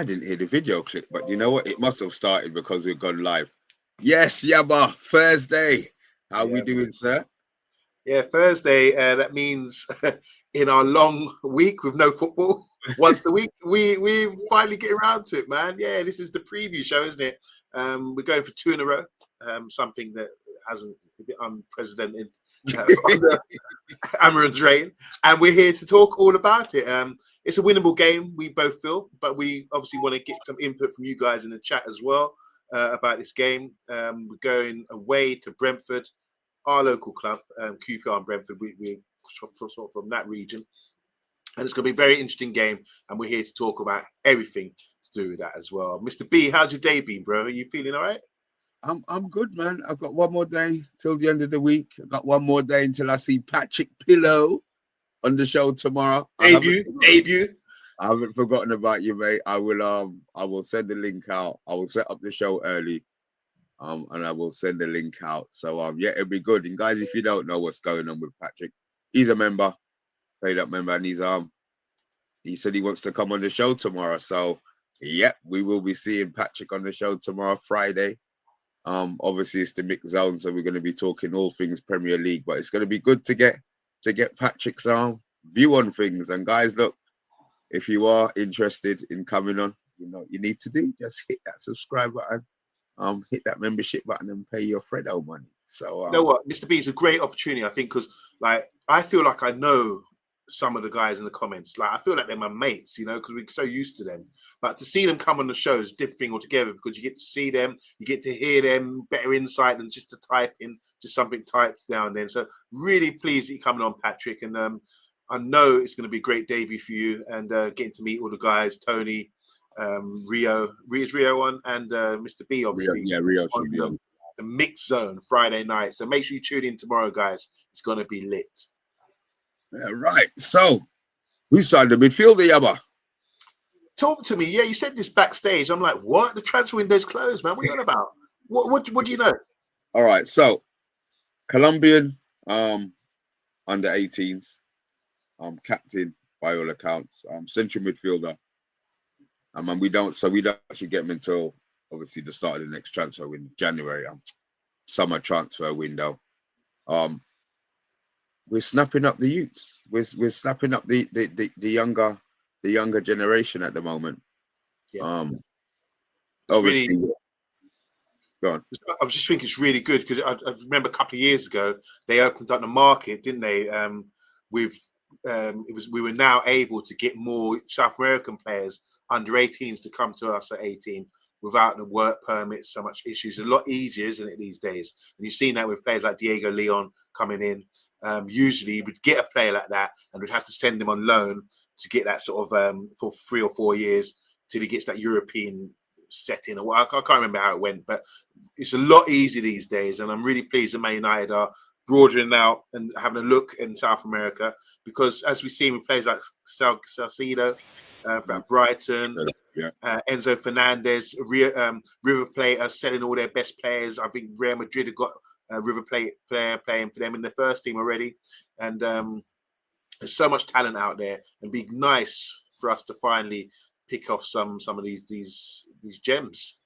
I didn't hear the video clip, but you know what? It must have started because we've gone live. Yes, Yabba, Thursday. How we doing, sir? Yeah, Thursday. That means in our long week with no football, once a week, we finally get around to it, man. Yeah, this is the preview show, isn't it? We're going for 2 in a row. Something that hasn't a bit unprecedented under AMORIM's reign, and we're here to talk all about it. It's a winnable game, we both feel, but we obviously want to get some input from you guys in the chat as well about this game. We're going away to Brentford, our local club, QPR and Brentford. We're sort of from that region, and it's going to be a very interesting game. And we're here to talk about everything to do with that as well. Mr. B, how's your day been, bro? Are you feeling all right? I'm good, man. I've got one more day till the end of the week. I've got one more day until I see Patrick Pillow on the show tomorrow. Debut. I haven't forgotten about you, mate. I will send the link out. I will set up the show early. And I will send the link out. So yeah, it'll be good. And guys, if you don't know what's going on with Patrick, he's a member, paid up member, and he said he wants to come on the show tomorrow. So yeah, we will be seeing Patrick on the show tomorrow, Friday. Obviously it's the mixed zone, so we're going to be talking all things Premier League, but it's going to be good to get Patrick's view on things. And guys, look, if you are interested in coming on, you know what you need to do, just hit that subscribe button, hit that membership button, and pay your Fredo money. So you know what, Mr. B, is a great opportunity, I think, because like I feel like I know some of the guys in the comments. Like I feel like they're my mates, you know, because we're so used to them. But to see them come on the show is a different thing altogether, because you get to see them, you get to hear them, better insight than just to type in just something typed down then. So really pleased that you're coming on, Patrick, and I know it's going to be a great debut for you, and getting to meet all the guys, Tony, Rio on, and Mr. B, obviously. Rio should be on the mixed zone Friday night. So make sure you tune in tomorrow, guys. It's going to be lit. Yeah, right. So, who's signed the midfielder, Yabba? Talk to me. Yeah, you said this backstage. I'm like, what? The transfer window's closed, man. What are you on about? What do you know? All right. So, Colombian, under 18s, captain by all accounts, central midfielder. And we don't actually get him until obviously the start of the next transfer window, January, summer transfer window. We're snapping up the youths. We're snapping up the younger generation at the moment. Yeah. Obviously, really, go on. I was just thinking it's really good, because I remember a couple of years ago they opened up the market, didn't they? We were now able to get more South American players under 18s to come to us at 18 without the work permits, so much issues. A lot easier, isn't it, these days? And you've seen that with players like Diego Leon coming in. Usually we'd get a player like that and we'd have to send him on loan to get that sort of for 3 or 4 years till he gets that European setting. Or I can't remember how it went, but it's a lot easier these days. And I'm really pleased that Man United are broadening out and having a look in South America, because as we've seen with players like Salcido, from Brighton, Enzo Fernandez, River Plate are selling all their best players. I think Real Madrid have got a River Plate player playing for them in the first team already. And there's so much talent out there, and be nice for us to finally pick off some of these gems.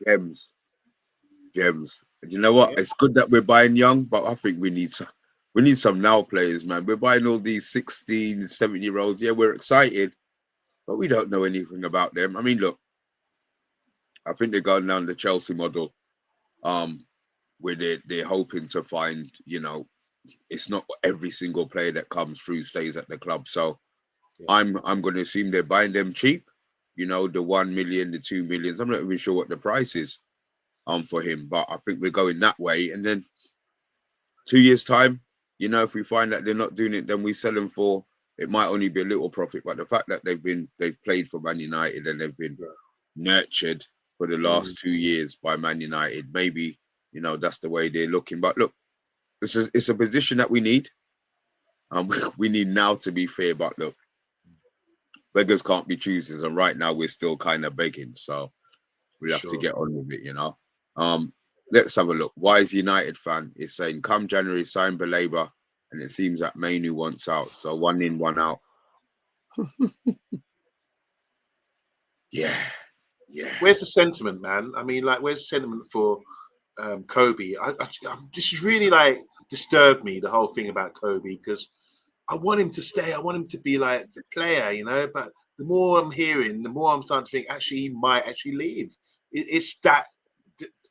Gems. You know what? Yeah. It's good that we're buying young, but I think we need some now players, man. We're buying all these 16, 17-year-olds. Yeah, we're excited, but we don't know anything about them. I mean, look, I think they're going down the Chelsea model, where they're hoping to find, you know, it's not every single player that comes through stays at the club. So yeah. I'm going to assume they're buying them cheap, you know, the 1 million, the 2 millions. I'm not even sure what the price is for him, but I think we're going that way. And then 2 years time, you know, if we find that they're not doing it, then we sell them for, it might only be a little profit. But the fact that they've played for Man United and they've been nurtured for the last 2 years by Man United, maybe, you know, that's the way they're looking. But look, it's a position that we need. We need now, to be fair, but look, beggars can't be choosers, and right now we're still kind of begging, so we have to get on with it, you know. Let's have a look. Wise United fan is saying, come January, sign Baleba, and it seems that Mainu wants out. So 1 in, 1 out. Yeah, yeah. Where's the sentiment, man? I mean, like, where's the sentiment for Kobe? This has really like disturbed me, the whole thing about Kobe, because I want him to stay. I want him to be like the player, you know. But the more I'm hearing, the more I'm starting to think actually he might actually leave. It's that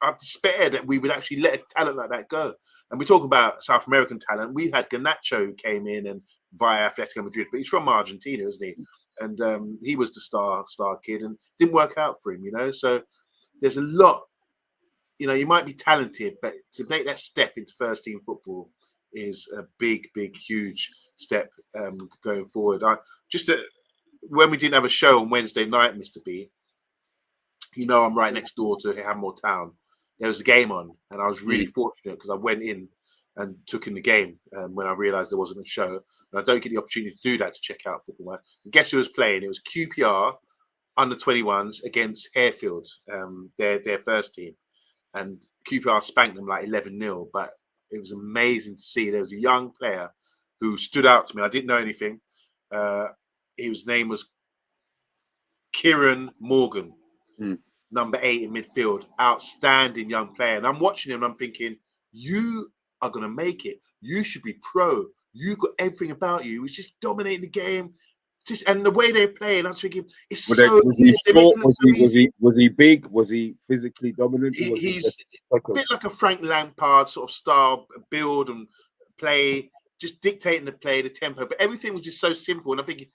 I despair that we would actually let a talent like that go. And we're talking about South American talent. We had Garnacho who came in and via Atletico Madrid, but he's from Argentina, isn't he? And he was the star kid, and didn't work out for him, you know. So there's a lot. You know, you might be talented, but to make that step into first team football is a big, huge step going forward. When we didn't have a show on Wednesday night, Mr. B, you know, I'm right next door to Hammore Town. There was a game on, and I was really fortunate because I went in and took in the game when I realised there wasn't a show. And I don't get the opportunity to do that to check out football. And guess who was playing? It was QPR under 21s against Harefield, their first team. And QPR spanked them like 11-0. But it was amazing to see. There was a young player who stood out to me. I didn't know anything. His name was Kieran Morgan. Number 8 in midfield, outstanding young player. And I'm watching him and I'm thinking, you are going to make it. You should be pro. You got everything about you. He's just dominating the game. And the way they're playing, I'm thinking, it's Was so he short? Was he big? Was he physically dominant? He's a bit like a Frank Lampard sort of style, build and play, just dictating the play, the tempo. But everything was just so simple. And I'm thinking,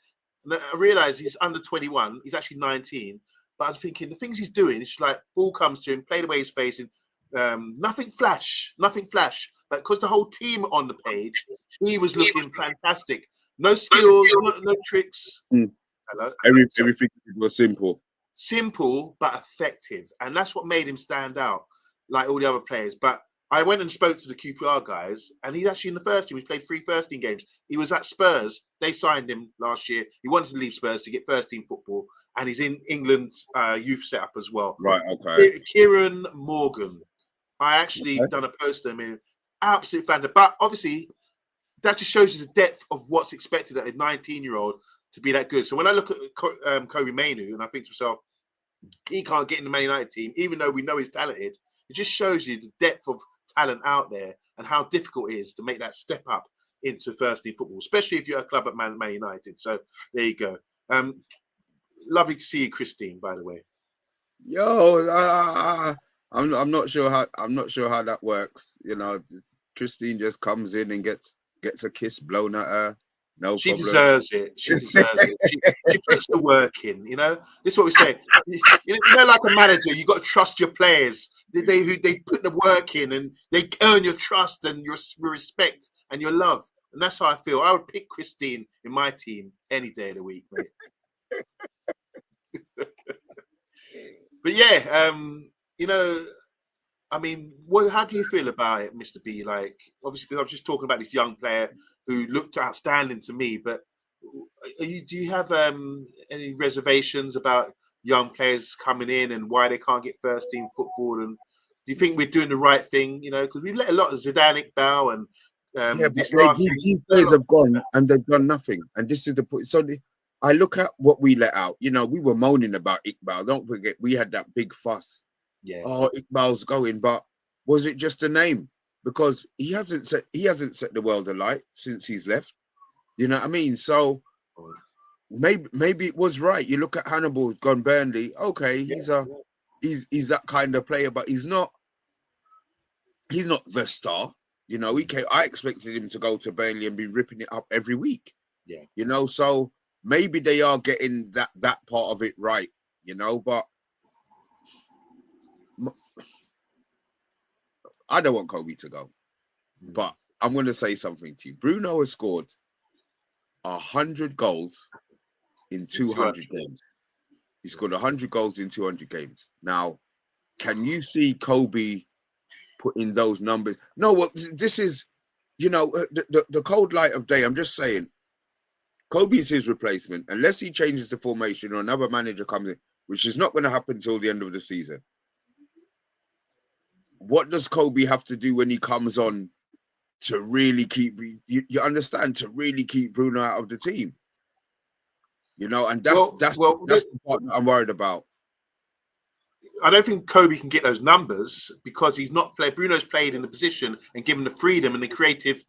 I realised he's under 21. He's actually 19. But I'm thinking the things he's doing, it's like ball comes to him, play the way he's facing, nothing flash. But because the whole team on the page, he was looking fantastic. No skills, no tricks. Hello? Everything was simple. Simple, but effective. And that's what made him stand out, like all the other players. But I went and spoke to the QPR guys, and he's actually in the first team. He played 3 first team games. He was at Spurs. They signed him last year. He wanted to leave Spurs to get first team football, and he's in England's youth setup as well. Right, okay. Kieran Morgan. I actually done a post of him in absolute fan. But obviously, that just shows you the depth of what's expected at a 19-year-old to be that good. So when I look at Kobe Mainoo, and I think to myself, he can't get in the Man United team, even though we know he's talented. It just shows you the depth of talent out there and how difficult it is to make that step up into first team football, especially if you're a club at Man United. So there you go. Lovely to see you, Christine, by the way. Yo, I'm not sure how that works. You know, Christine just comes in and gets a kiss blown at her. No she problem. Deserves it. She deserves it. She puts the work in. You know, this is what we say. You know, like a manager, you got to trust your players. They put the work in and they earn your trust and your respect and your love. And that's how I feel. I would pick Christine in my team any day of the week, mate. But yeah, you know, I mean, how do you feel about it, Mr. B? Like, obviously, because I was just talking about this young player who looked outstanding to me. But do you have any reservations about young players coming in and why they can't get first team football? And do you think we're doing the right thing? You know, because we've let a lot of Zidane Iqbal and yeah, but these players have gone and they've done nothing. And this is the point. So I look at what we let out. You know, we were moaning about Iqbal. Don't forget, we had that big fuss. Yeah. Oh, Iqbal's going, but was it just a name? Because he hasn't set the world alight since he's left. You know what I mean? So maybe it was right. You look at Hannibal, gone Burnley. Okay, he's that kind of player, but he's not the star. You know, I expected him to go to Burnley and be ripping it up every week. Yeah. You know, so maybe they are getting that part of it right. You know, but I don't want Kobe to go. But I'm going to say something to you. Bruno has scored 100 goals in 200 games. He scored 100 goals in 200 games. Now, can you see Kobe putting those numbers? No, well, this is, you know, the cold light of day. I'm just saying, Kobe's his replacement. Unless he changes the formation or another manager comes in, which is not going to happen until the end of the season. What does Kobe have to do when he comes on to really keep, you understand, to really keep Bruno out of the team? You know, and that's Well, the part that I'm worried about. I don't think Kobe can get those numbers because he's not played. Bruno's played in the position and given the freedom and the creative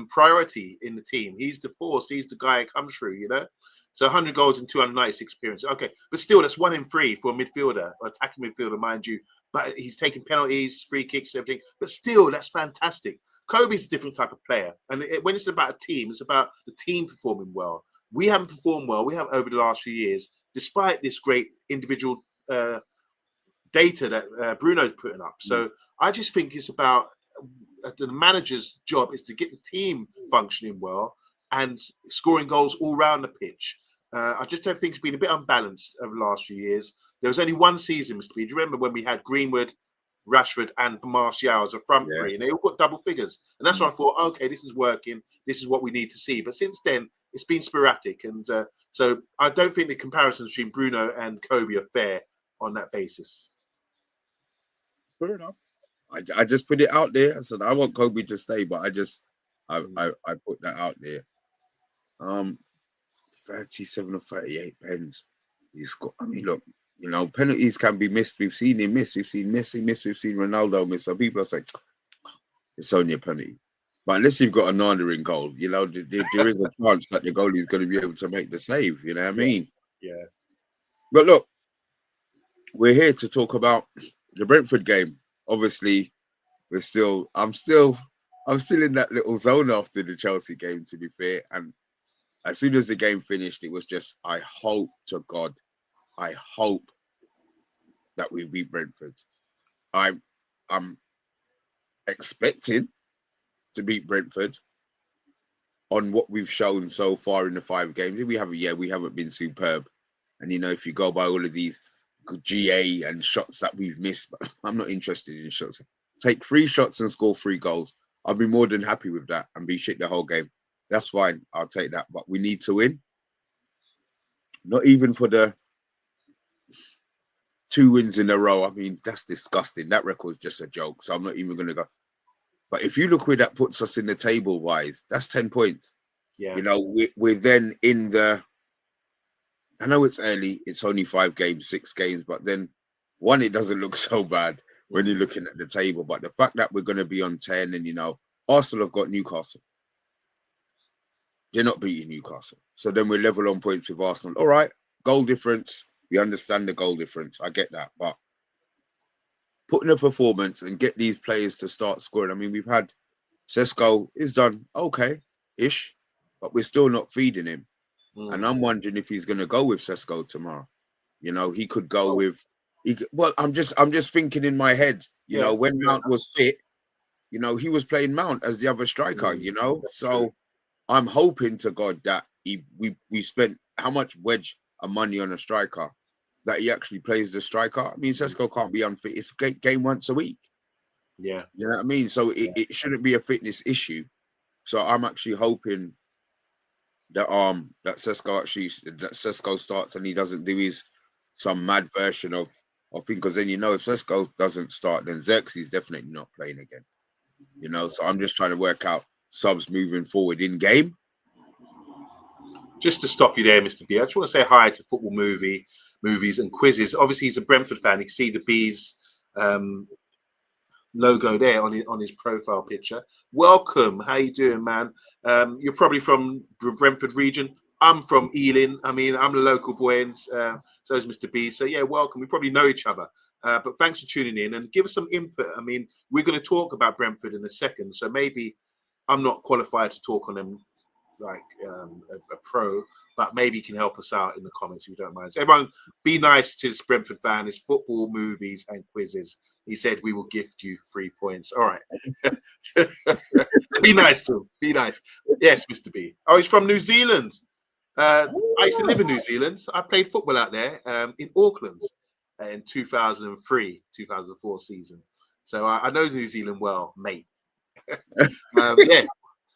priority in the team. He's the force. He's the guy that comes through, you know. So 100 goals and 296 appearances. Okay, but still, that's 1 in 3 for a midfielder, or attacking midfielder, mind you. But he's taking penalties, free kicks, everything. But still, that's fantastic. Kobe's a different type of player, and when it's about a team, it's about the team performing well. We haven't performed well. We have over the last few years, despite this great individual data that Bruno's putting up. So I just think it's about the manager's job is to get the team functioning well and scoring goals all around the pitch. I just don't think it's been a bit unbalanced over the last few years. There was only one season, Mr. B. Do you remember when we had Greenwood, Rashford, and Martial as a front three, and they all got double figures? And that's why I thought, okay, this is working. This is what we need to see. But since then, it's been sporadic. And so I don't think the comparisons between Bruno and Kobe are fair on that basis. Fair enough. I just put it out there. I said I want Kobe to stay, but I put that out there. 37 or 38 pens. He's got. I mean, look, you know, penalties can be missed. We've seen him miss. We've seen Messi miss. We've seen Ronaldo miss. So people are saying it's only a penalty. But unless you've got a Nana in goal, you know, there is a chance that the goalie is going to be able to make the save. You know what I mean? Yeah. But look, we're here to talk about the Brentford game. Obviously, I'm still in that little zone after the Chelsea game, to be fair. And as soon as the game finished, it was just, I hope to God, I hope that we beat Brentford. I'm expecting to beat Brentford on what we've shown so far in the 5 games. We haven't been superb. And, you know, if you go by all of these GA and shots that we've missed, but I'm not interested in shots. Take 3 shots and score 3 goals. I'll be more than happy with that and be shit the whole game. That's fine. I'll take that. But we need to win. Not even for the 2 wins in a row. I mean, that's disgusting. That record's just a joke. So I'm not even going to go. But if you look where that puts us in the table wise, that's 10 points. Yeah. You know, we're then in the, I know it's early. It's only 5 games, 6 games. But then, one, it doesn't look so bad when you're looking at the table. But the fact that we're going to be on 10 and, you know, Arsenal have got Newcastle. They're not beating Newcastle. So then we're level on points with Arsenal. All right, goal difference. We understand the goal difference. I get that. But putting a performance and get these players to start scoring. I mean, we've had Sesko is done okay-ish, but we're still not feeding him. And I'm wondering if he's going to go with Sesko tomorrow. You know, he could go with... I'm just thinking in my head, you know, when Mount was fit, you know, he was playing Mount as the other striker, you know? So I'm hoping to God that we spent how much wedge of money on a striker that he actually plays the striker. I mean, Sesko can't be unfit. It's a game once a week. Yeah. You know what I mean? So it shouldn't be a fitness issue. So I'm actually hoping that Sesko starts and he doesn't do some mad version of thing, because then, you know, if Sesko doesn't start, then Xerxes definitely not playing again. You know, so I'm just trying to work out subs moving forward in game. Just to stop you there, Mr. B, I just want to say hi to Football Movies and Quizzes. Obviously, he's a Brentford fan. You can see the B's logo there on his profile picture. Welcome. How you doing, man? You're probably from the Brentford region. I'm from Ealing. I mean, I'm a local boy, and so is Mr. B. So, yeah, welcome. We probably know each other. But thanks for tuning in and give us some input. I mean, we're going to talk about Brentford in a second, so maybe I'm not qualified to talk on them like a pro, but maybe you can help us out in the comments if you don't mind. So everyone, be nice to this Brentford fan. It's Football Movies and Quizzes. He said we will gift you 3 points. All right. Be nice to him. Be nice. Yes, Mr. B. Oh, he's from New Zealand. I used to live in New Zealand. I played football out there in Auckland in 2003, 2004 season. So I know New Zealand well, mate. Yeah.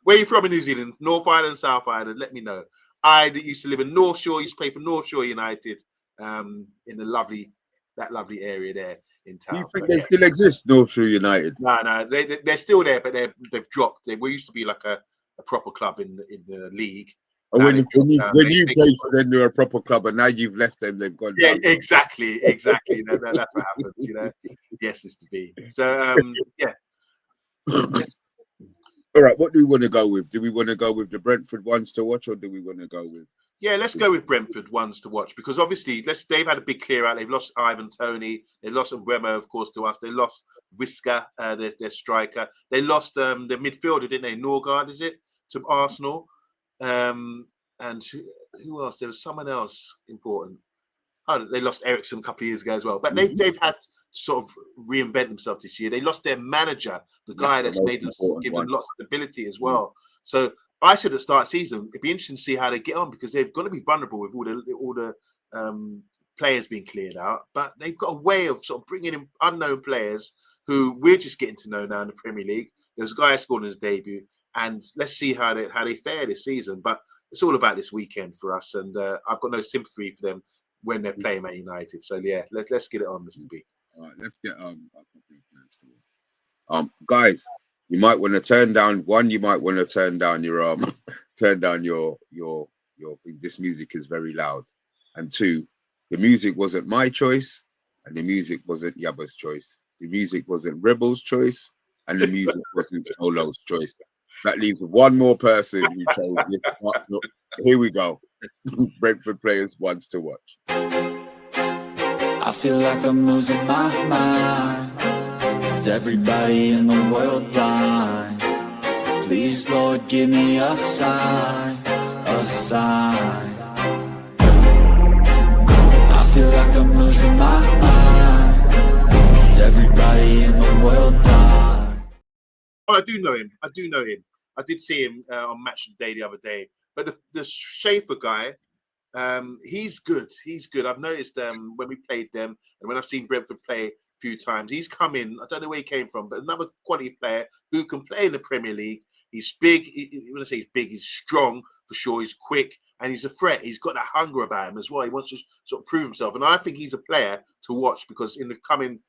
Where are you from in New Zealand? North Island, South Island? Let me know. I used to live in North Shore. Used to play for North Shore United in that lovely area there in town. Do you think they still exist, North Shore United? No, they're still there, but they've dropped. We used to be like a proper club in the league. And Now when they've dropped down. you played for them, they're a proper club, and now you've left them, they've gone Yeah, down. exactly. That's what happens. Yes, Mr. B. So yeah. All right, what do we want to go with? Do we want to go with the Brentford ones to watch, or do we want to go with? Yeah, let's go with Brentford ones to watch, because obviously they've had a big clear out. They've lost Ivan Toney. They lost Remo, of course, to us. They lost Visca, their striker. They lost the midfielder, didn't they? Norgard, is it, to Arsenal? And who else? There was someone else important. Oh, they lost Ericsson a couple of years ago as well. But they've had to sort of reinvent themselves this year. They lost their manager, the guy that's made them, give them lots of stability as well. So I said at the start of the season, it'd be interesting to see how they get on, because they're going to be vulnerable with all the players being cleared out. But they've got a way of sort of bringing in unknown players who we're just getting to know now in the Premier League. There's a guy who scored in his debut, and let's see how they fare this season. But it's all about this weekend for us, and I've got no sympathy for them when they're playing at United. So yeah, let's get it on, Mr. B. All right, let's get guys, you might want to turn down you might want to turn down your turn down your this music is very loud. And two, the music wasn't my choice, and the music wasn't Yabba's choice. The music wasn't Rebel's choice, and the music wasn't Solo's choice. That leaves one more person who chose it. Here we go. Brentford players ones to watch. I feel like I'm losing my mind. Is everybody in the world blind? Please, Lord, give me a sign, a sign. I feel like I'm losing my mind. Is everybody in the world blind? Oh, I do know him. I did see him on Match of the Day the other day. But the Schaefer guy, he's good. I've noticed when we played them, and when I've seen Brentford play a few times, he's come in. I don't know where he came from, but another quality player who can play in the Premier League. He's big. When I say he's big, he's strong for sure. He's quick, and he's a threat. He's got that hunger about him as well. He wants to sort of prove himself, and I think he's a player to watch, because in the coming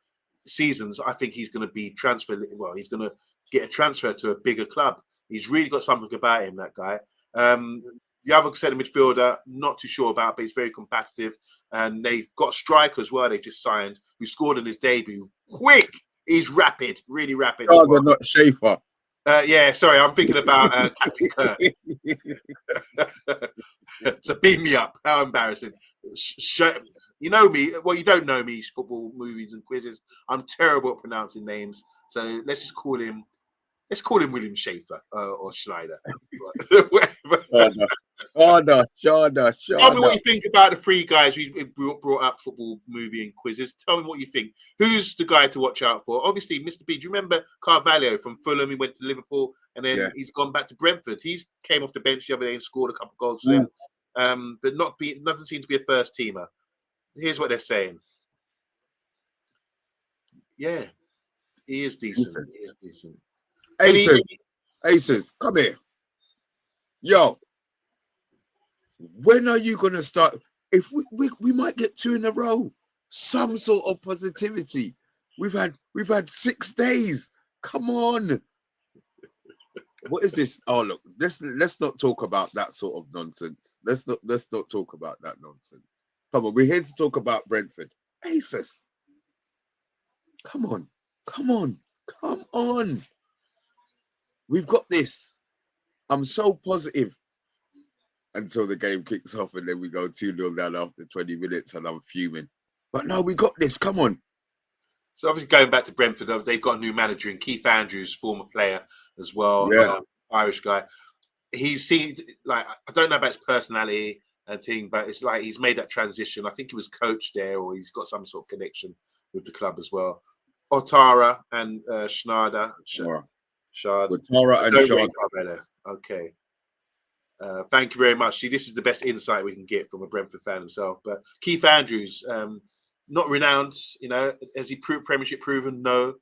seasons, I think he's going to be transferred. Well, he's going to get a transfer to a bigger club. He's really got something about him, that guy. The other centre midfielder, not too sure about, but he's very competitive. And they've got a striker as well, they just signed, who scored in his debut. Quick! He's rapid, really rapid. Oh, they're not Schaefer. Yeah, sorry, I'm thinking about Captain Kirk. So beat me up. How embarrassing. You know me. Well, you don't know me, football, movies and quizzes. I'm terrible at pronouncing names. So let's just call him... Let's call him William Schaefer or Schneider. Shada. Tell me what you think about the three guys we brought up, football, movie, and quizzes. Tell me what you think. Who's the guy to watch out for? Obviously, Mr. B. Do you remember Carvalho from Fulham? He went to Liverpool, and then he's gone back to Brentford. He came off the bench the other day and scored a couple of goals for them, but doesn't seem to be a first teamer. Here's what they're saying. Yeah, he is decent. He is decent. Aces, come here. Yo, when are you gonna start? If we might get 2 in a row, some sort of positivity. We've had 6 days. Come on. What is this? Oh look, let's not talk about that sort of nonsense. Let's not talk about that nonsense. Come on, we're here to talk about Brentford. Aces. Come on. We've got this. I'm so positive until the game kicks off, and then we go 2-0 down after 20 minutes, and I'm fuming. But no, we got this. Come on. So obviously going back to Brentford, they've got a new manager in Keith Andrews, former player as well, Irish guy. He's seen, like, I don't know about his personality and thing, but it's like he's made that transition. I think he was coached there, or he's got some sort of connection with the club as well. Otara and Schneider. Okay. Thank you very much. See, this is the best insight we can get from a Brentford fan himself. But Keith Andrews, not renowned, has he proved Premiership proven? No.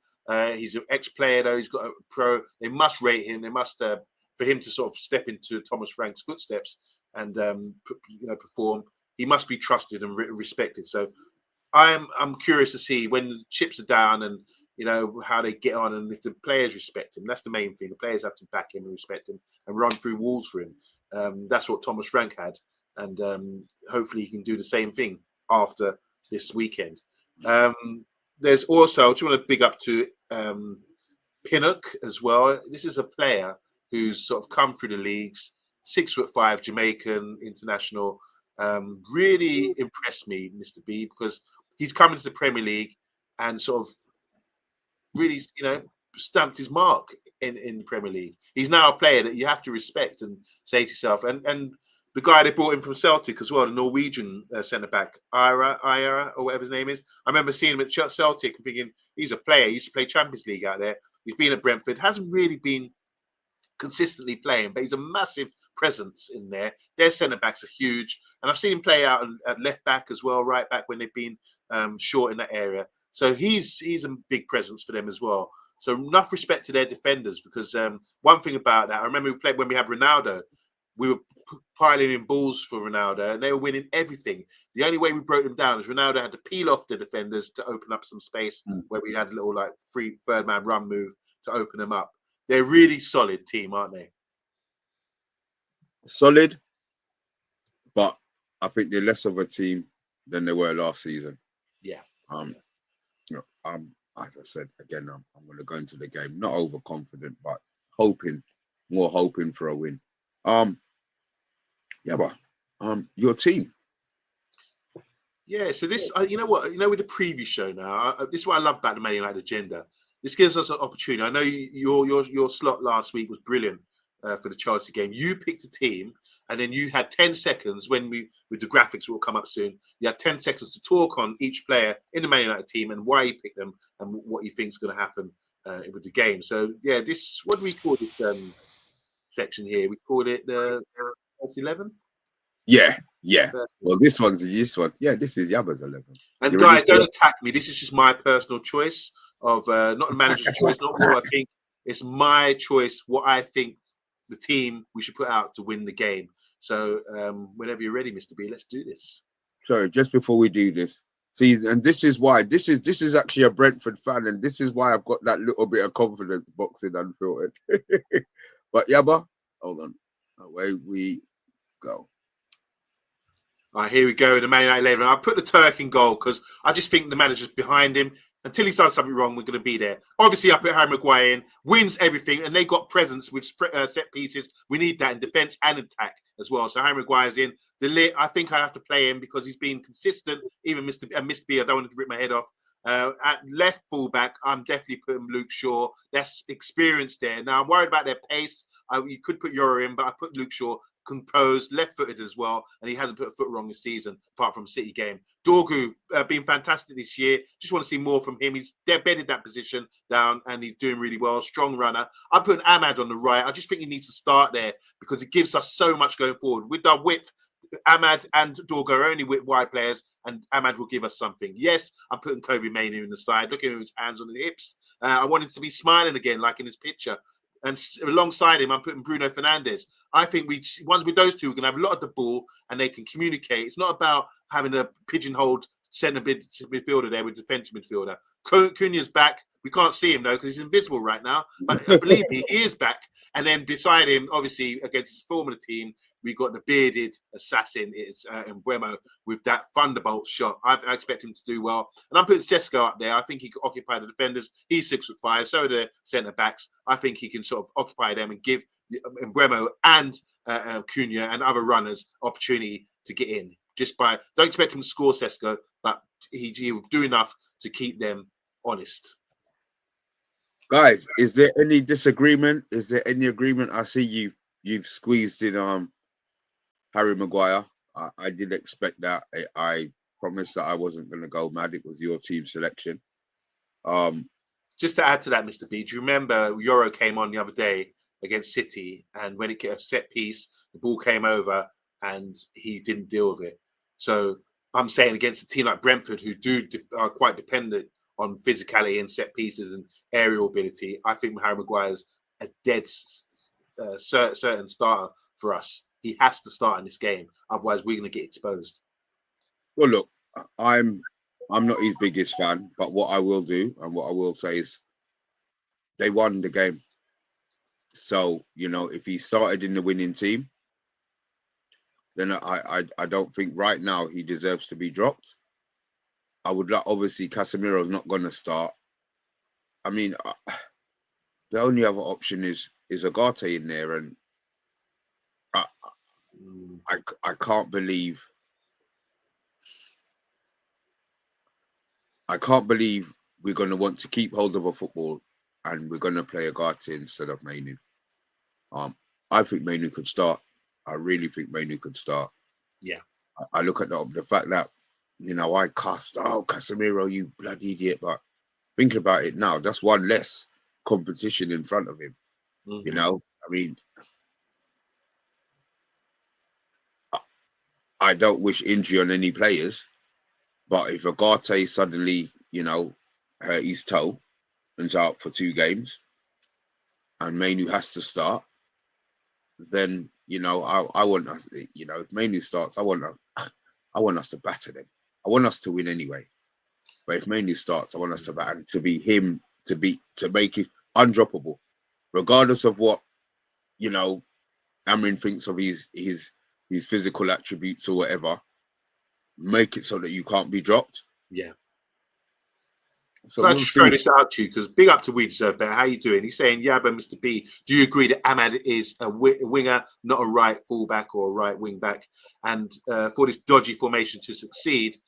He's an ex-player though. He's got a pro. They must rate him. They must for him to sort of step into Thomas Frank's footsteps and perform. He must be trusted and respected. So I'm curious to see when chips are down and how they get on, and if the players respect him. That's the main thing. The players have to back him and respect him and run through walls for him. That's what Thomas Frank had, and hopefully he can do the same thing after this weekend. There's also, I just want to big up to Pinnock as well. This is a player who's sort of come through the leagues, 6'5", Jamaican international. Really impressed me, Mr. B, because he's come into the Premier League and sort of really, stamped his mark in the Premier League. He's now a player that you have to respect and say to yourself, and the guy they brought in from Celtic as well, the Norwegian centre back, Ira, or whatever his name is. I remember seeing him at Celtic and thinking he's a player. He used to play Champions League out there. He's been at Brentford, hasn't really been consistently playing, but he's a massive presence in there. Their centre backs are huge, and I've seen him play out at left back as well, right back when they've been short in that area. So he's a big presence for them as well. So enough respect to their defenders, because one thing about that, I remember we played when we had Ronaldo. We were piling in balls for Ronaldo, and they were winning everything. The only way we broke them down is Ronaldo had to peel off the defenders to open up some space where we had a little third man run move to open them up. They're a really solid team, aren't they? Solid, but I think they're less of a team than they were last season. Yeah. As I said again, I'm going to go into the game not overconfident, but more hoping for a win. Yeah, but your team. Yeah, so this, with the preview show now, this is what I love about the Man United agenda. This gives us an opportunity. I know your slot last week was brilliant for the Chelsea game. You picked a team, and then you had 10 seconds with the graphics will come up soon. You had 10 seconds to talk on each player in the Man United team and why you picked them and what you think is going to happen with the game. So yeah, what do we call this section here? We called it the first 11. Yeah. Well, this one. Yeah, this is Yabba's 11. And you guys, don't attack me. This is just my personal choice of not the manager's choice, not what I think. It's my choice, what I think the team we should put out to win the game. So whenever you're ready, Mr. B, let's do this. Sorry, just before we do this, see, and this is why this is actually a Brentford fan, and this is why I've got that little bit of confidence boxing unfiltered. But Yabba, hold on, away we go. All right, here we go. The Man United 11. I put the Turk in goal because I just think the manager's behind him. Until he's done something wrong, we're going to be there. Obviously, I put Harry Maguire in, wins everything, and they got presence with set pieces. We need that in defence and attack as well. So Harry Maguire's in. I think I have to play him because he's been consistent. Even Mr. B, I don't want to rip my head off. At left fullback, I'm definitely putting Luke Shaw. That's experience there. Now, I'm worried about their pace. You could put Euro in, but I put Luke Shaw. Composed, left-footed as well, and he hasn't put a foot wrong this season, apart from City game. Dorgu been fantastic this year. Just want to see more from him. He's bedded that position down, and he's doing really well. Strong runner. I'm putting Ahmad on the right. I just think he needs to start there because it gives us so much going forward. With our width, Ahmad and Dorgu are only wide players, and Ahmad will give us something. Yes, I'm putting Kobe Mainoo in the side. Look at him with his hands on the hips. I want him to be smiling again, like in his picture. And alongside him, I'm putting Bruno Fernandes. I think once with those two, we're going to have a lot of the ball and they can communicate. It's not about having a pigeonholed centre midfielder there with defensive midfielder. Cunha's back. We can't see him, though, because he's invisible right now. But believe me, he is back. And then beside him, obviously, against his former team, we got the bearded assassin, it's Mbeumo, with that thunderbolt shot. I expect him to do well. And I'm putting Sesko up there. I think he can occupy the defenders. He's 6'5", so are the centre-backs. I think he can sort of occupy them and give Mbeumo and Cunha and other runners opportunity to get in. Don't expect him to score Sesko, but he will do enough to keep them honest. Guys, is there any disagreement? Is there any agreement? I see you've squeezed in Harry Maguire. I did expect that. I promised that I wasn't going to go mad. It was your team selection. Just to add to that, Mr. B, do you remember Euro came on the other day against City, and when it hit a set piece, the ball came over and he didn't deal with it. So I'm saying against a team like Brentford, who are quite dependent on physicality and set pieces and aerial ability, I think Harry Maguire's a dead certain starter for us. He has to start in this game, otherwise we're going to get exposed. Well, look, I'm not his biggest fan, but what I will do and what I will say is they won the game. So, if he started in the winning team, then I don't think right now he deserves to be dropped. I would like, obviously Casemiro's not going to start. I mean, the only other option is Agate in there, and I I can't believe we're going to want to keep hold of a football and we're going to play Agate instead of Mainu. I think Mainu could start. I really think Mainu could start. Yeah. I look at the fact that, I cast, Casemiro, you bloody idiot. But thinking about it now, that's one less competition in front of him. Mm-hmm. I mean, I don't wish injury on any players, but if Agate suddenly, hurt his toe and's out for 2 games and Mainu has to start, then, I want us, if Mainu starts, I want us to batter them. I want us to win anyway. But if Mainu starts, I want us to batter, to be him, to make it undroppable, regardless of what, Amorim thinks of his physical attributes or whatever. Make it so that you can't be dropped. Yeah. So I'll just throw this out to you because big up to We Deserve Better. How you doing? He's saying, Yabba, Mr. B, do you agree that Ahmad is a winger, not a right fullback or a right wing back? And for this dodgy formation to succeed,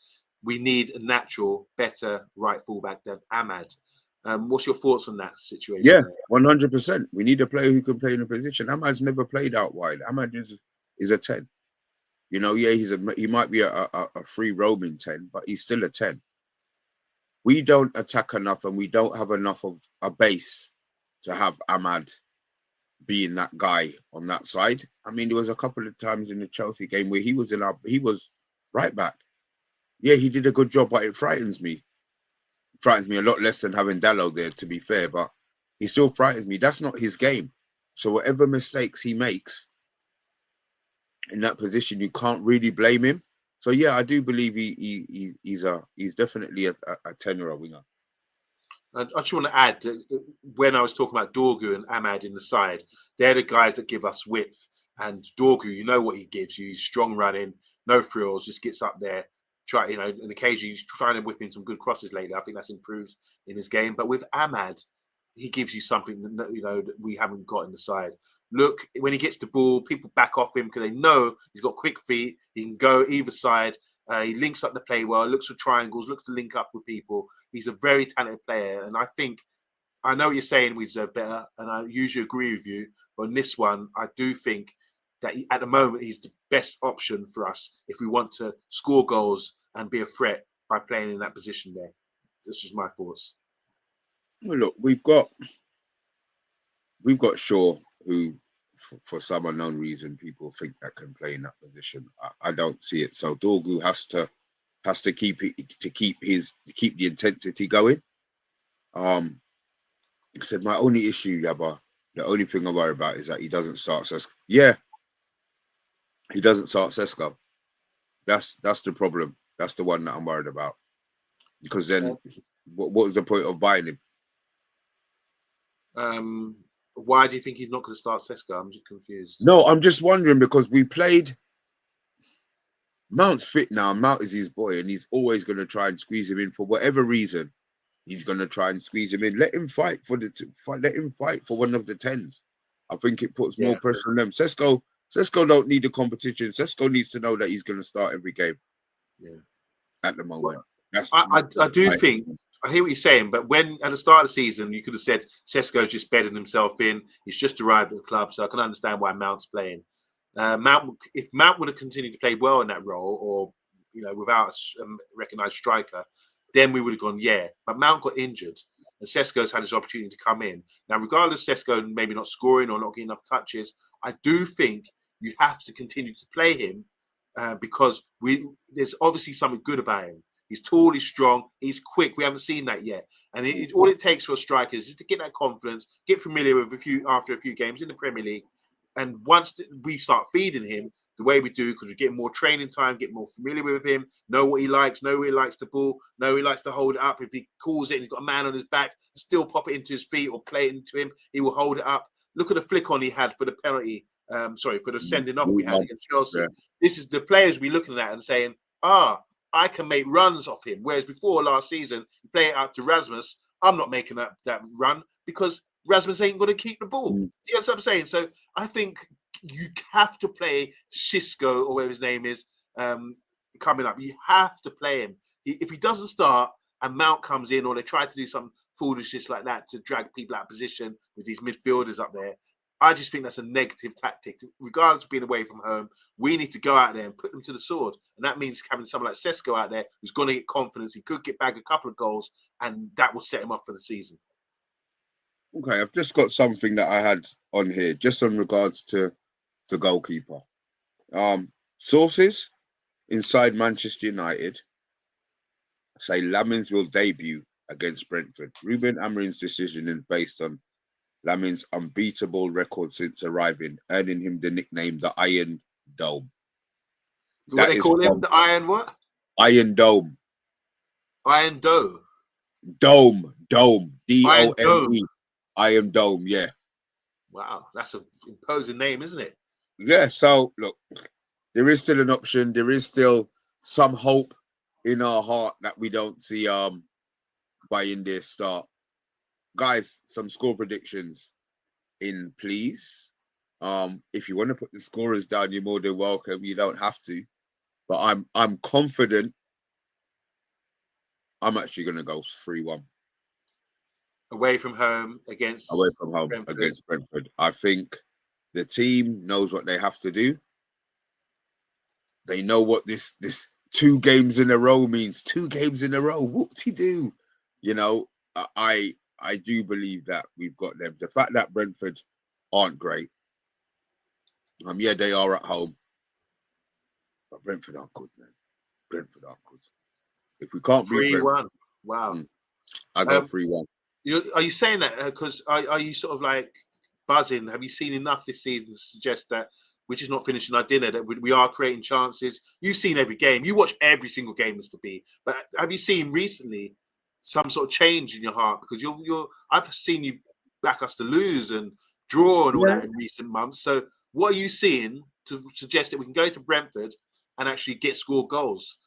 we need a natural, better right fullback than Ahmad. What's your thoughts on that situation? Yeah, 100%. We need a player who can play in a position. Ahmad's never played out wide. Ahmad is a 10. He might be a free roaming 10, but he's still a 10. We don't attack enough and we don't have enough of a base to have Ahmad being that guy on that side. I mean, there was a couple of times in the Chelsea game where he was right back. Yeah, he did a good job, but it frightens me. It frightens me a lot less than having Dalot there, to be fair, but he still frightens me. That's not his game. So whatever mistakes he makes in that position, you can't really blame him. So yeah, I do believe he's definitely a 10 or a winger. I just want to add that when I was talking about Dorgu and Ahmad in the side, they're the guys that give us width. And Dorgu, you know what he gives you: strong running, no frills, just gets up there. And occasionally he's trying to whip in some good crosses lately. I think that's improved in his game. But with Ahmad, he gives you something that we haven't got in the side. Look, when he gets the ball, people back off him because they know he's got quick feet. He can go either side. He links up the play well, looks for triangles, looks to link up with people. He's a very talented player. And I know what you're saying, We Deserve Better, and I usually agree with you. But in this one, I do think that at the moment, he's the best option for us if we want to score goals and be a threat by playing in that position there. That's just my thoughts. Well, look, we've got Shaw, who, for some unknown reason, people think that can play in that position. I don't see it. So Dorgu has to keep the intensity going. I said my only issue, Yabba, the only thing I worry about is that he doesn't start Sesko. Yeah, he doesn't start Sesko. That's the problem. That's the one that I'm worried about. Because then, what was the point of buying him? Why do you think he's not going to start Sesko? I'm just confused. No, I'm just wondering because we played. Mount's fit now. Mount is his boy, and he's always going to try and squeeze him in for whatever reason. He's going to try and squeeze him in. Let him fight for one of the 10s. I think it puts more pressure on them. Sesko don't need the competition. Sesko needs to know that he's going to start every game. Yeah. At the moment, I do think I hear what you're saying, but when at the start of the season you could have said Sesko's just bedding himself in. He's just arrived at the club, so I can understand why Mount's playing. If Mount would have continued to play well in that role, or without a recognised striker, then we would have gone, yeah. But Mount got injured, and Sesko's had his opportunity to come in. Now, regardless of Sesko maybe not scoring or not getting enough touches, I do think you have to continue to play him because there's obviously something good about him. He's tall, he's strong, he's quick. We haven't seen that yet. And all it takes for a striker is to get that confidence, get familiar with after a few games in the Premier League. And once we start feeding him the way we do, because we get more training time, get more familiar with him, know what he likes, know where he likes the ball, know he likes to hold it up. If he calls it and he's got a man on his back, still pop it into his feet or play it into him, he will hold it up. Look at the flick on he had for the penalty For the sending off we had against Chelsea. Yeah. This is the players we're looking at and saying, I can make runs off him. Whereas before last season, you play it out to Rasmus. I'm not making that run because Rasmus ain't going to keep the ball. Mm. You know what I'm saying? So I think you have to play Xisco or whatever his name is coming up. You have to play him. If he doesn't start and Mount comes in, or they try to do some foolishness like that to drag people out of position with these midfielders up there, I just think that's a negative tactic. Regardless of being away from home, we need to go out there and put them to the sword. And that means having someone like Xisco out there who's going to get confidence. He could get back a couple of goals, and that will set him up for the season. Okay, I've just got something that I had on here, just in regards to the goalkeeper. Sources inside Manchester United say Lammens will debut against Brentford. Ruben Amorim's decision is based on Lammens' unbeatable record since arriving, earning him the nickname the Iron Dome. So what they call him? The Iron what? Iron Dome. Iron Doe. Dome. Iron Dome. D-O-M-E. Iron Dome, yeah. Wow, that's an imposing name, isn't it? Yeah, so look, there is still an option. There is still some hope in our heart that we don't see Bayindir start. Guys, some score predictions in, please. If you want to put the scorers down, you're more than welcome. You don't have to. But I'm confident. I'm actually gonna go 3-1. Away from home against Brentford. I think the team knows what they have to do. They know what this 2 games in a row means. 2 games in a row. Whoop-de-doo. You know, I do believe that we've got them. The fact that Brentford aren't great. Yeah, they are at home. But Brentford aren't good, man. Brentford aren't good. If we can't beat Brentford, 3-1. Wow. I go 3-1. Are you saying that because are you sort of like buzzing? Have you seen enough this season to suggest that we're just not finishing our dinner, that we are creating chances? You've seen every game. You watch every single game, Mr. B. But have you seen recently some sort of change in your heart? Because I've seen you back us to lose and draw and all that in recent months. So what are you seeing to suggest that we can go to Brentford and actually score goals?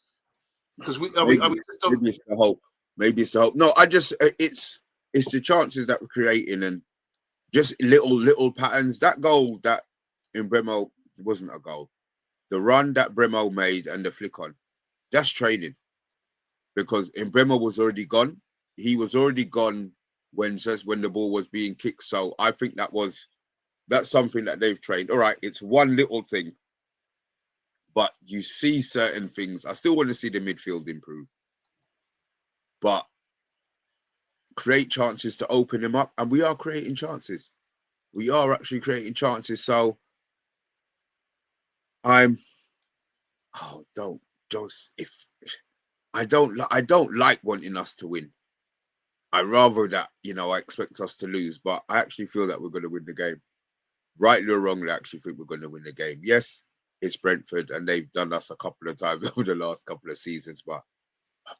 Because maybe it's the hope. Maybe it's the hope. No, it's the chances that we're creating and just little patterns. That goal that in Bremo wasn't a goal. The run that Bremo made and the flick on, that's training. Because in Bremo was already gone. He was already gone when the ball was being kicked. So I think that's something that they've trained. All right, it's one little thing. But you see certain things. I still want to see the midfield improve. But create chances to open them up. And we are creating chances. We are actually creating chances. So I don't like wanting us to win. I rather that, I expect us to lose, but I actually feel that we're going to win the game. Rightly or wrongly, I actually think we're going to win the game. Yes, it's Brentford and they've done us a couple of times over the last couple of seasons, but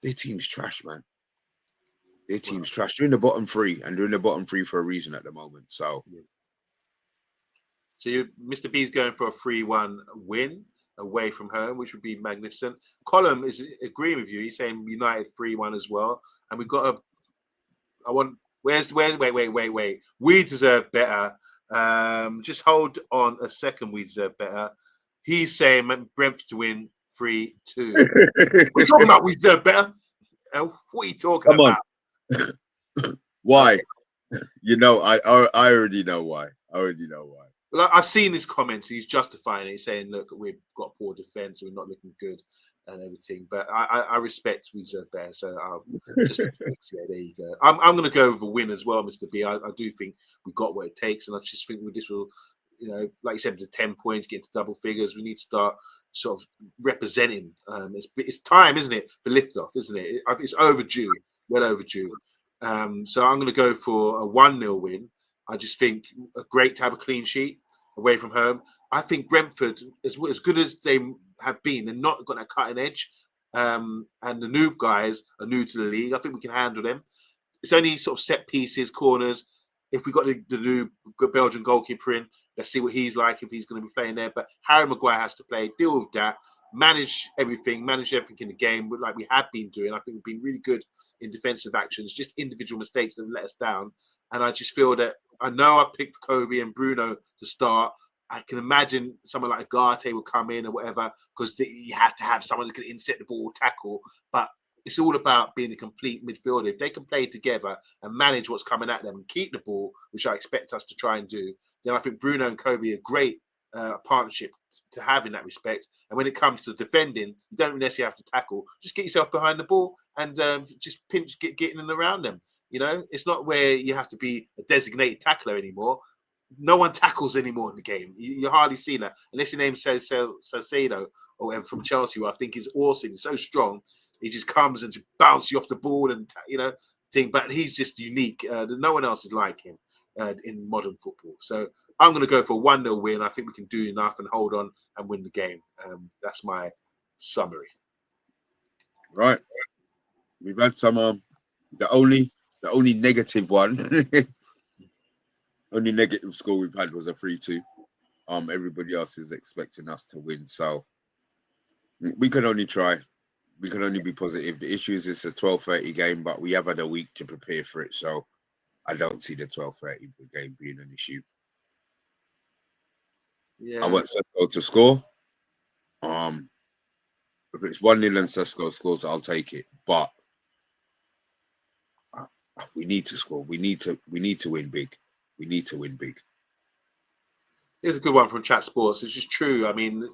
their team's trash, man. Their team's trash. They're in the bottom 3 and they're in the bottom 3 for a reason at the moment. So Mr. B's going for a 3-1 win away from home, which would be magnificent. Colin is agreeing with you. He's saying United 3-1 as well. And we've got wait. We deserve better. Just hold on a second. We deserve better. He's saying Brentford to win 3-2. We're talking about we deserve better. What are you talking about? Why? I already know why. Well, I've seen his comments. He's justifying it. He's saying, look, we've got poor defence. We're not looking good and everything. But I respect we deserve better. So there you go. I'm going to go with a win as well, Mr. B. I do think we got what it takes. And I just think this will, like you said, the 10 points, get to double figures. We need to start sort of representing. It's time, isn't it, for lift-off, isn't it? It's overdue, well overdue. So I'm going to go for a 1-0 win. I just think great to have a clean sheet away from home. I think Brentford, as good as they have been, they're not got that cutting edge. And the noob guys are new to the league. I think we can handle them. It's only sort of set pieces, corners. If we got the new Belgian goalkeeper in, Let's see what he's like if he's going to be playing there. But Harry Maguire has to play, deal with that, manage everything in the game like we have been doing. I think we've been really good in defensive actions, just individual mistakes that have let us down. And I just feel that I know I've picked Kobe and Bruno to start. I can imagine someone like Agate will come in or whatever, because you have to have someone that can intercept the ball, tackle. But it's all about being a complete midfielder. If they can play together and manage what's coming at them and keep the ball, which I expect us to try and do, then I think Bruno and Kobe are a great partnership to have in that respect. And when it comes to defending, you don't necessarily have to tackle. Just get yourself behind the ball and just pinch, getting in around them. You know, it's not where you have to be a designated tackler anymore. No one tackles anymore in the game. You hardly see that unless your name says Salcedo or whatever from Chelsea, who I think is awesome. He's so strong. He just comes and just bounces you off the ball and thing. But he's just unique. No one else is like him in modern football. So I'm going to go for a 1-0 win. I think we can do enough and hold on and win the game. That's my summary. Right. We've had some. The only negative one. Only negative score we've had was a 3-2. Everybody else is expecting us to win, so we can only try. We can only be positive. The issue is it's a 12:30 game, but we have had a week to prepare for it, so I don't see the 12:30 game being an issue. Yeah, I want Sesko to score. If it's 1-0 and Sesko scores, I'll take it. But we need to score. We need to win big. We need to win big. Here's a good one from Chat Sports. It's just true. I mean,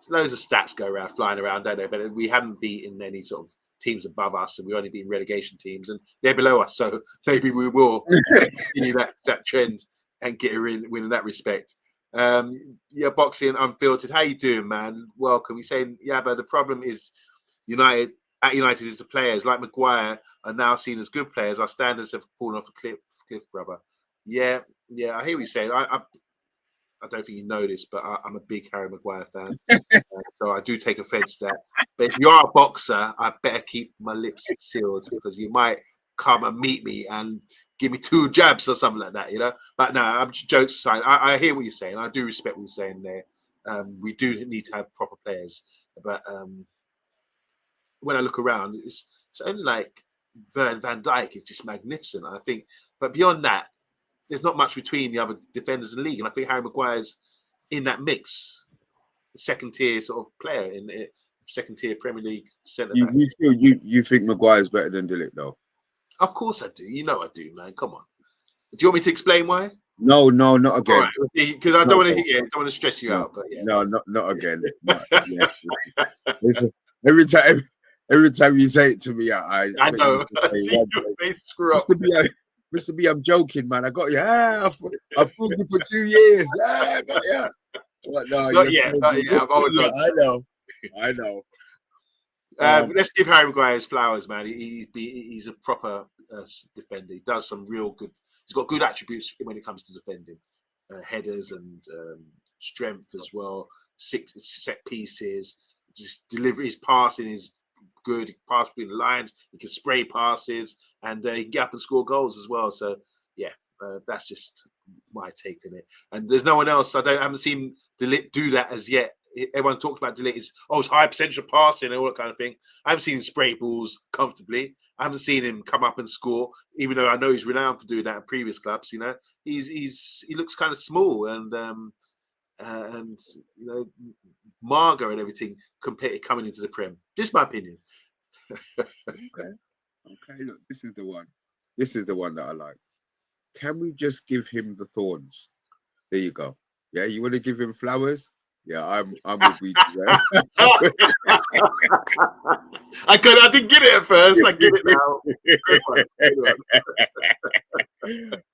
loads of stats go around, flying around, don't they? But we haven't beaten any sort of teams above us, and we've only beaten relegation teams, and they're below us. So maybe we will continue that trend and get a win in that respect. Yeah, Boxing Unfiltered. How you doing, man? Welcome. He's saying, yeah, but the problem is United is the players like Maguire are now seen as good players. Our standards have fallen off a cliff, brother. Yeah, I hear what you're saying. I don't think you know this, but I'm a big Harry Maguire fan. So I do take offense to that. But if you are a boxer, I better keep my lips sealed, because you might come and meet me and give me 2 jabs or something like that, But no, I'm jokes aside. I hear what you're saying. I do respect what you're saying there. We do need to have proper players. But when I look around, it's only like Van Dijk is just magnificent, I think. But beyond that, there's not much between the other defenders in the league. And I think Harry Maguire's in that mix, second tier sort of player in the second tier Premier League centre back. You think Maguire's better than De Ligt, though? Of course I do. I do, man. Come on. Do you want me to explain why? No, not again. Because I don't want to hit you. I don't want to stress you out. But yeah. No, not again. Listen, every time you say it to me, I know. I see your face screw up. Mr. B, I'm joking, man. I got you. I've fooled you for 2 years. Yeah. What, no, not yet. I'm always I know. Let's give Harry Maguire his flowers, man. He's a proper defender. He does some real good. He's got good attributes when it comes to defending, headers and strength as well. 6 set pieces, just delivery. His passing is good. He can pass between the lines. He can spray passes, and he can get up and score goals as well. So yeah, that's just my take on it. And there's no one else. I haven't seen De Ligt do that as yet. Everyone talks about De Ligt is it's high percentage of passing and all that kind of thing. I haven't seen him spray balls comfortably. I haven't seen him come up and score, even though I know he's renowned for doing that in previous clubs. He looks kind of small and Marga and everything compared coming into the Prem. Just my opinion. Okay. Look, this is the one. This is the one that I like. Can we just give him the thorns? There you go. Yeah, you want to give him flowers? Yeah, I'm with you. I didn't get it at first. I get it now.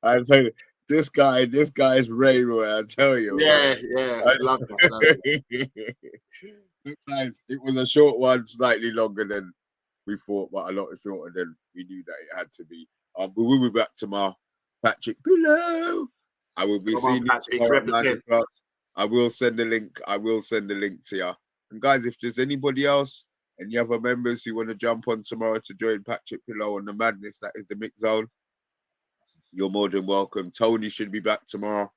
I tell you, this guy's Ray Roy. I tell you. Yeah. I love that. Guys, it was a short one, slightly longer than we thought, but a lot shorter than we knew that it had to be. We will be back tomorrow. Patrick Pillow. I will be seeing you tomorrow at 9 o'clock. I will send the link to you. And guys, if there's anybody else, any other members who want to jump on tomorrow to join Patrick Pillow on the madness that is the Mix Zone, you're more than welcome. Tony should be back tomorrow.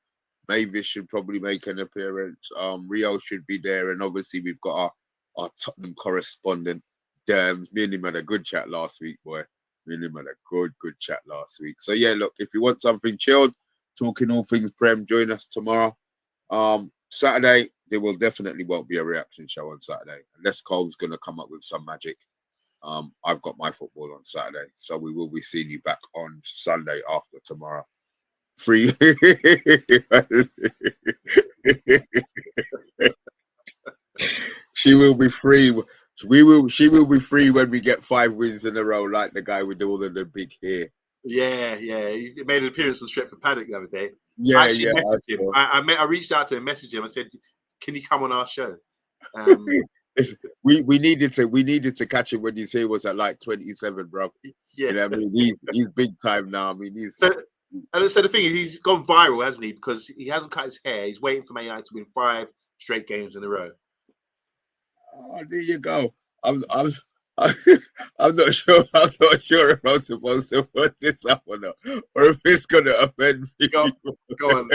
Mavis should probably make an appearance. Rio should be there, and obviously we've got our Tottenham correspondent, Derms. Me and him had a good chat last week, boy. Me and him had a good chat last week. So yeah, look, if you want something chilled, talking all things Prem, join us tomorrow. Saturday, there won't be a reaction show on Saturday, unless Cole's gonna come up with some magic. I've got my football on Saturday, so we will be seeing you back on Sunday after tomorrow. Free. She will be free. She will be free when we get 5 wins in a row, like the guy with all of the big hair. Yeah. He made an appearance on Stretford Paddock the other day. Yeah, I actually messaged him. I reached out to him, messaged him. I said, "Can you come on our show?" We needed to catch him when his hair was at like 27, bro. Yeah, you know what I mean, he's big time now. I mean, So the thing is, he's gone viral, hasn't he? Because he hasn't cut his hair. He's waiting for Man United to win 5 straight games in a row. Oh, there you go. I'm not sure. I'm not sure if I'm supposed to put this up or not, or if it's gonna offend me. Go on.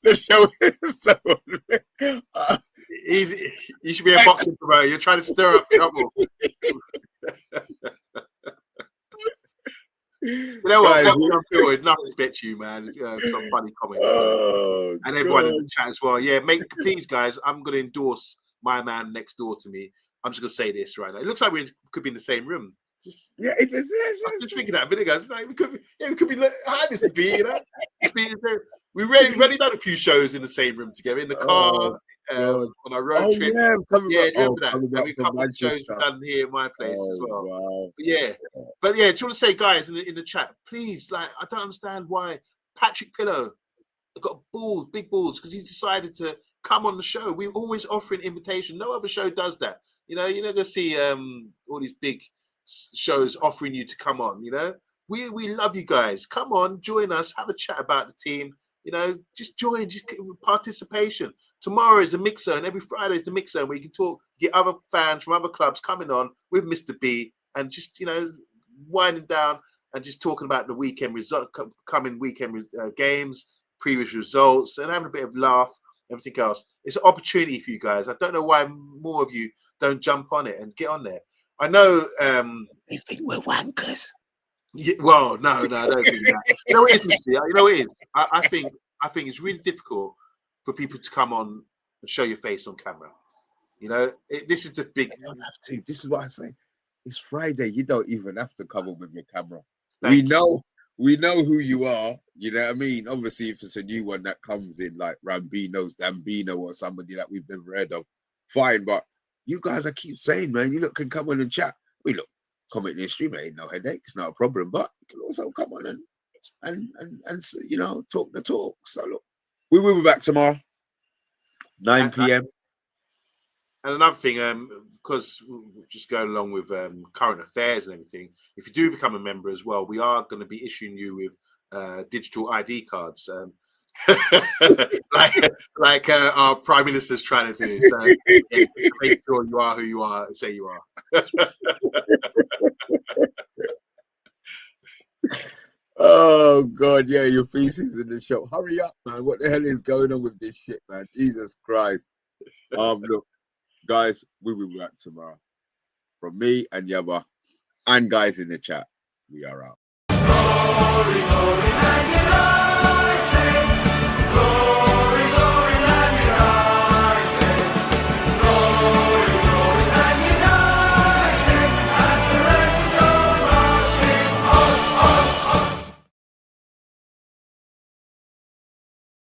The show is so. You should be a boxing promoter. You're trying to stir up trouble. You know what? Nothing beats you, man. Some funny comments. And everyone in the chat as well. Yeah, please, guys, I'm going to endorse my man next door to me. I'm just going to say this right now. It looks like we could be in the same room. It is. I was just thinking that a minute ago. Like, we could be hi, Mr. B, you know? We already done a few shows in the same room together, in the car, on our road trip. Remember that? And we couple of shows done here in my place as well. Wow. But do you want to say, guys, in the chat, please, like, I don't understand why Patrick Pillow got balls, big balls, because he decided to come on the show. We're always offering invitation. No other show does that. You know, you're not gonna see all these big shows offering you to come on. You know, we love you guys. Come on, join us, have a chat about the team. You know, just join, just participation. Tomorrow is the mix zone. Every Friday is the mix zone where you can talk, get other fans from other clubs coming on with Mr. B and just, you know, winding down and just talking about the weekend coming weekend games, previous results, and having a bit of laugh, everything else. It's an opportunity for you guys. I don't know why more of you don't jump on it and get on there. I know. They think we're wankers. Yeah, well, no, I don't think that. You know what it is, you know what it is? I think it's really difficult for people to come on and show your face on camera. You know, this is the big. You don't have to. This is what I say. It's Friday. You don't even have to come on with your camera. We know who you are. You know what I mean? Obviously, if it's a new one that comes in, like Rambino's Dambino or somebody that we've never heard of, fine. But you guys, I keep saying, man, you look can come on and chat. We look. Comment in the stream ain't no headache, it's not a problem, but you can also come on and you know, talk the talk. So look, we will be back tomorrow, 9 p.m. And another thing, because we're just going along with current affairs and everything, if you do become a member as well, we are going to be issuing you with digital ID cards, like our Prime Minister's trying to do. So yeah, make sure you are who you are and say you are. Oh God, yeah, your feces in the shop. Hurry up, man. What the hell is going on with this shit, man? Jesus Christ. Look, guys, we will be back tomorrow. From me and Yabba and guys in the chat, we are out.